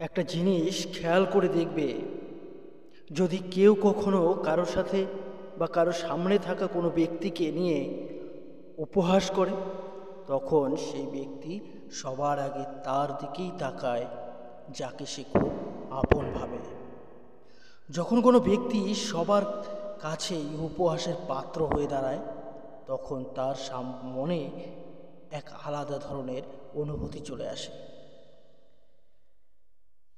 একটা জিনিস খেয়াল করে দেখবে, যদি কেউ কখনো কারোর সাথে বা কারোর সামনে থাকা কোনো ব্যক্তিকে নিয়ে উপহাস করে, তখন সেই ব্যক্তি সবার আগে তার দিকেই তাকায় যাকে সে খুব আপন ভাবে। যখন কোনো ব্যক্তি সবার কাছেই উপহাসের পাত্র হয়ে দাঁড়ায়, তখন তার মনে এক আলাদা ধরনের অনুভূতি চলে আসে।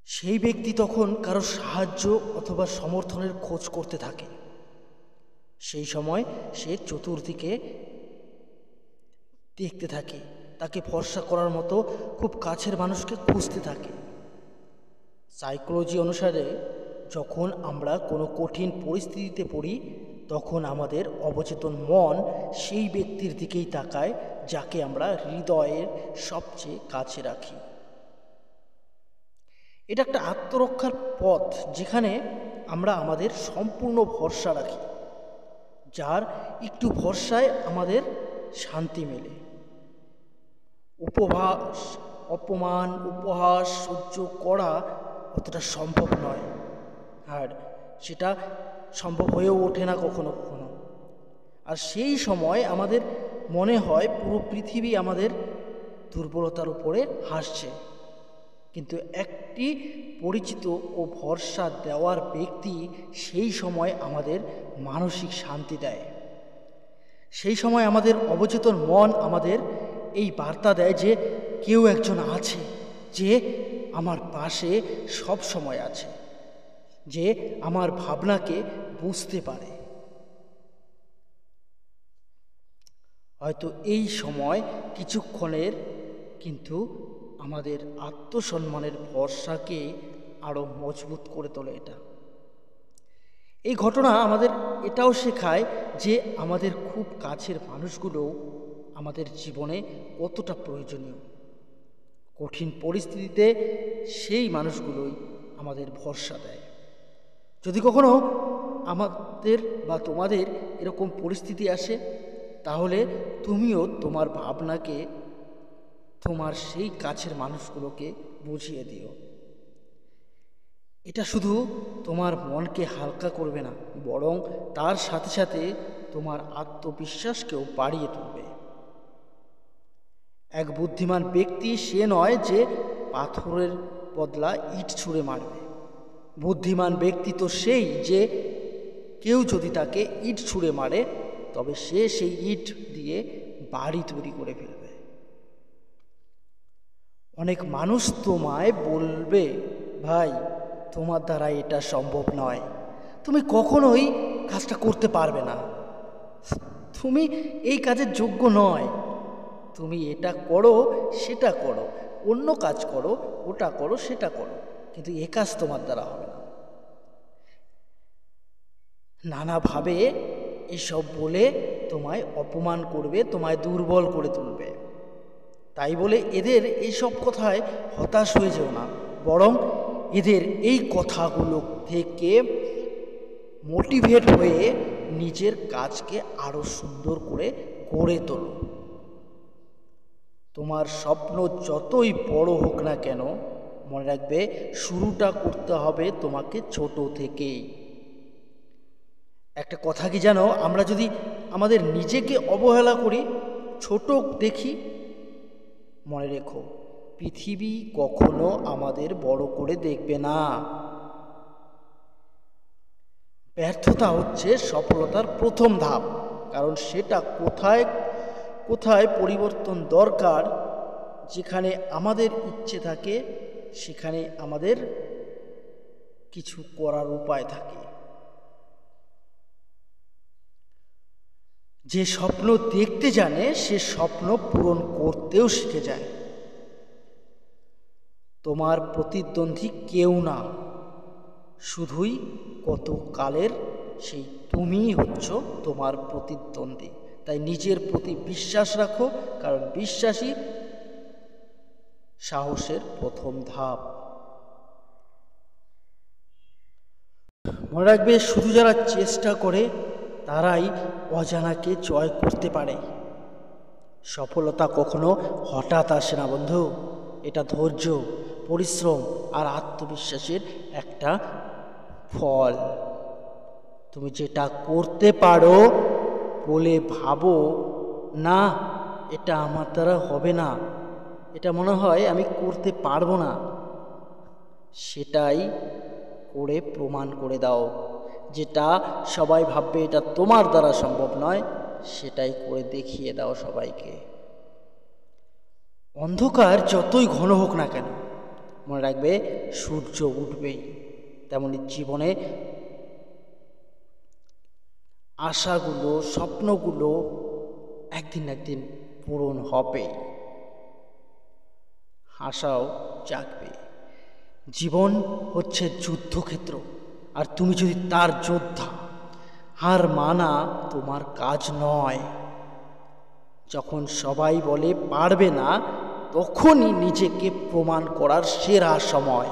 সেই ব্যক্তি তখন কারো সাহায্য অথবা সমর্থনের খোঁজ করতে থাকে। সেই সময় সে চতুর্দিকে দেখতে থাকে, তাকে ভরসা করার মতো খুব কাছের মানুষকে খুঁজতে থাকে। সাইকোলজি অনুসারে যখন আমরা কোনো কঠিন পরিস্থিতিতে পড়ি, তখন আমাদের অবচেতন মন সেই ব্যক্তির দিকেই তাকায় যাকে আমরা হৃদয়ের সবচেয়ে কাছে রাখি। এটা একটা আত্মরক্ষার পথ, যেখানে আমরা আমাদের সম্পূর্ণ ভরসা রাখি, যার একটু ভরসায় আমাদের শান্তি মেলে। অপমান উপহাস সহ্য করা অতটা সম্ভব নয়, আর সেটা সম্ভব হয়েও ওঠে না কখনো কখনো। আর সেই সময় আমাদের মনে হয় পুরো পৃথিবী আমাদের দুর্বলতার উপরে হাসছে। কিন্তু একটি পরিচিত ও ভরসা দেওয়ার ব্যক্তি সেই সময় আমাদের মানসিক শান্তি দেয়। সেই সময় আমাদের অবচেতন মন আমাদের এই বার্তা দেয় যে কেউ একজন আছে, যে আমার পাশে সব সময় আছে, যে আমার ভাবনাকে বুঝতে পারে। হয়তো এই সময় কিছুক্ষণের, কিন্তু আমাদের আত্মসম্মানের ভরসাকে আরও মজবুত করে তোলে। এই ঘটনা আমাদের এটাও শেখায় যে আমাদের খুব কাছের মানুষগুলো আমাদের জীবনে কতটা প্রয়োজনীয়। কঠিন পরিস্থিতিতে সেই মানুষগুলোই আমাদের ভরসা দেয়। যদি কখনো আমাদের বা তোমাদের এরকম পরিস্থিতি আসে, তাহলে তুমিও তোমার ভাবনাকে তোমার সেই কাছের মানুষগুলোকে বুঝিয়ে দিও। এটা শুধু তোমার মনকে হালকা করবে না, বরং তার সাথে সাথে তোমার আত্মবিশ্বাসকেও বাড়িয়ে তুলবে। এক বুদ্ধিমান ব্যক্তি সে নয় যে পাথরের বদলা ইট ছুঁড়ে মারবে। বুদ্ধিমান ব্যক্তি তো সেই যে কেউ যদি তাকে ইট ছুঁড়ে মারে, তবে সে সেই ইট দিয়ে বাড়ি তৈরি করে ফেলবে। অনেক মানুষ তোমায় বলবে, ভাই তোমার দ্বারা এটা সম্ভব নয়, তুমি কখনোই কাজটা করতে পারবে না, তুমি এই কাজের যোগ্য নয়, তুমি এটা করো সেটা করো, অন্য কাজ করো, ওটা করো সেটা করো, কিন্তু এ কাজ তোমার দ্বারা হবে না। নানাভাবে এসব বলে তোমায় অপমান করবে, তোমায় দুর্বল করে তুলবে। তাই বলে এদের এইসব কথায় হতাশ হয়ে যেও না, বরং এদের এই কথাগুলো থেকে মোটিভেট হয়ে নিজের কাজকে আরো সুন্দর করে গড়ে তোলো। তোমার স্বপ্ন যতই বড় হোক না কেন, মনে রাখবে শুরুটা করতে হবে তোমাকে ছোট থেকেই। একটা কথা কি জানো, আমরা যদি আমাদের নিজেকে অবহেলা করি, ছোট দেখি, মনে রেখো পৃথিবী কখনো আমাদের বড় করে দেখবে না। ব্যর্থতা হচ্ছে সফলতার প্রথম ধাপ, কারণ সেটা কোথায় কোথায় পরিবর্তন দরকার। যেখানে আমাদের ইচ্ছে থাকে, সেখানে আমাদের কিছু করার উপায় থাকে। যে স্বপ্ন দেখতে জানে সে স্বপ্ন পূরণ করতেও শিখে যায়। তোমার প্রতিদ্বন্দ্বী কেউ না, শুধুই গতকালের সেই তুমিই হচ্ছ তোমার প্রতিদ্বন্দ্বী। তাই নিজের প্রতি বিশ্বাস রাখো, কারণ বিশ্বাসই সাহসের প্রথম ধাপ। মনে রাখবে, শুধু যারা চেষ্টা করে তারাই অজানাকে জয় করতে পারে। সফলতা কখনো হঠাৎ আসে না বন্ধু, এটা ধৈর্য, পরিশ্রম আর আত্মবিশ্বাসের একটা ফল। তুমি যেটা করতে পারো বলে ভাবো না এটা আমার দ্বারা হবে না, এটা মনে হয় আমি করতে পারবো না, সেটাই করে প্রমাণ করে দাও। যেটা সবাই ভাববে এটা তোমার দ্বারা সম্ভব নয়, সেটাই করে দেখিয়ে দাও সবাইকে। অন্ধকার যতই ঘন হোক না কেন, মনে রাখবে সূর্য উঠবেই। তেমনি জীবনে আশাগুলো, স্বপ্নগুলো একদিন না একদিন পূরণ হবেই, আশাও জাগবে। জীবন হচ্ছে যুদ্ধক্ষেত্র, আর তুমি যদি তার যোদ্ধা, হার মানা তোমার কাজ নয়। যখন সবাই বলে পারবে না, তখনই নিজেকে প্রমাণ করার সেরা সময়।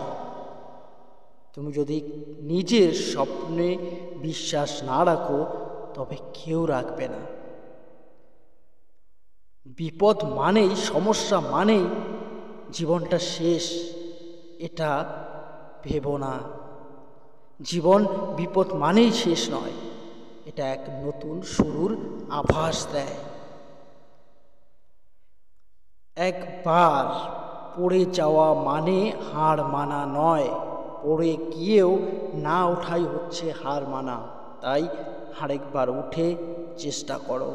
তুমি যদি নিজের স্বপ্নে বিশ্বাস না রাখো, তবে কেউ রাখবে না। বিপদ মানেই, সমস্যা মানেই জীবনটা শেষ, এটা ভেবো না। জীবন বিপদ মানেই শেষ নয়, এটা এক নতুন শুরুর আভাস দেয়। একবার পড়ে যাওয়া মানে হার মানা নয়, পড়ে গিয়েও না ওঠাই হচ্ছে হার মানা। তাই আরেকবার উঠে চেষ্টা করো।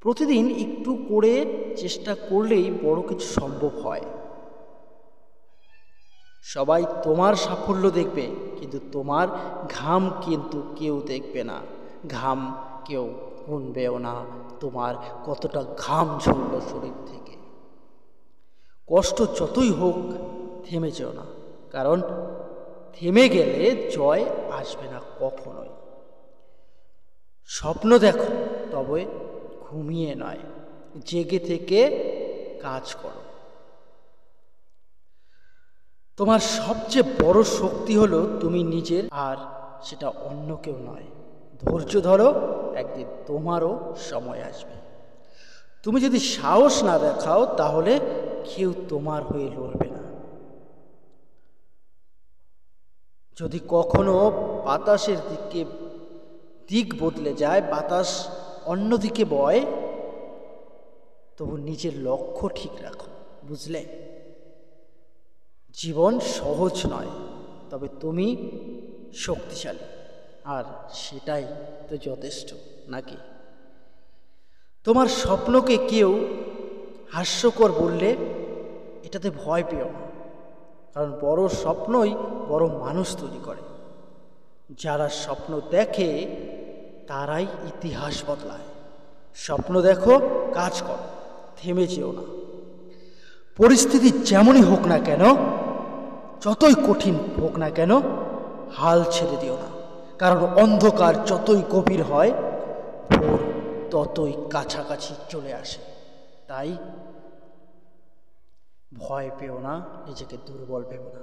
প্রতিদিন একটু করে চেষ্টা করলেই বড় কিছু সম্ভব হয়। সবাই তোমার সাফল্য দেখবে, কিন্তু তোমার ঘাম কিন্তু কেউ দেখবে না। ঘাম কেউ গুনবেও না, তোমার কতটা ঘাম ঝরল শরীর থেকে। কষ্ট যতই হোক থেমে যেও না, কারণ থেমে গেলে জয় আসবে না কখনোই। স্বপ্ন দেখো, তবে ঘুমিয়ে নয়, জেগে থেকে কাজ করো। তোমার সবচেয়ে বড় শক্তি হলো তুমি নিজের, আর সেটা অন্য কেউ নয়। ধৈর্য ধরো, একদিন তোমারও সময় আসবে। তুমি যদি সাহস না দেখাও, তাহলে কেউ তোমার হয়ে লড়বে না। যদি কখনো বাতাসের দিক বদলে যায়, বাতাস অন্যদিকে বয়, তবু নিজের লক্ষ্য ঠিক রাখো, বুঝলে? জীবন সহজ নয়, তবে তুমি শক্তিশালী, আর সেটাই তো যথেষ্ট, নাকি? তোমার স্বপ্নকে কেউ হাস্যকর বললে এটাতে ভয় পেও না, কারণ বড় স্বপ্নই বড় মানুষ তৈরি করে। যারা স্বপ্ন দেখে তারাই ইতিহাস বদলায়। স্বপ্ন দেখো, কাজ করো, থেমে যেও না। পরিস্থিতি যেমনই হোক না কেন, যতই কঠিন হোক না কেন, হাল ছেড়ে দিও না। কারণ অন্ধকার যতই গভীর হয়, ভোর ততই কাছাকাছি চলে আসে। তাই ভয় পেও না, নিজেকে দুর্বল ভেবো না।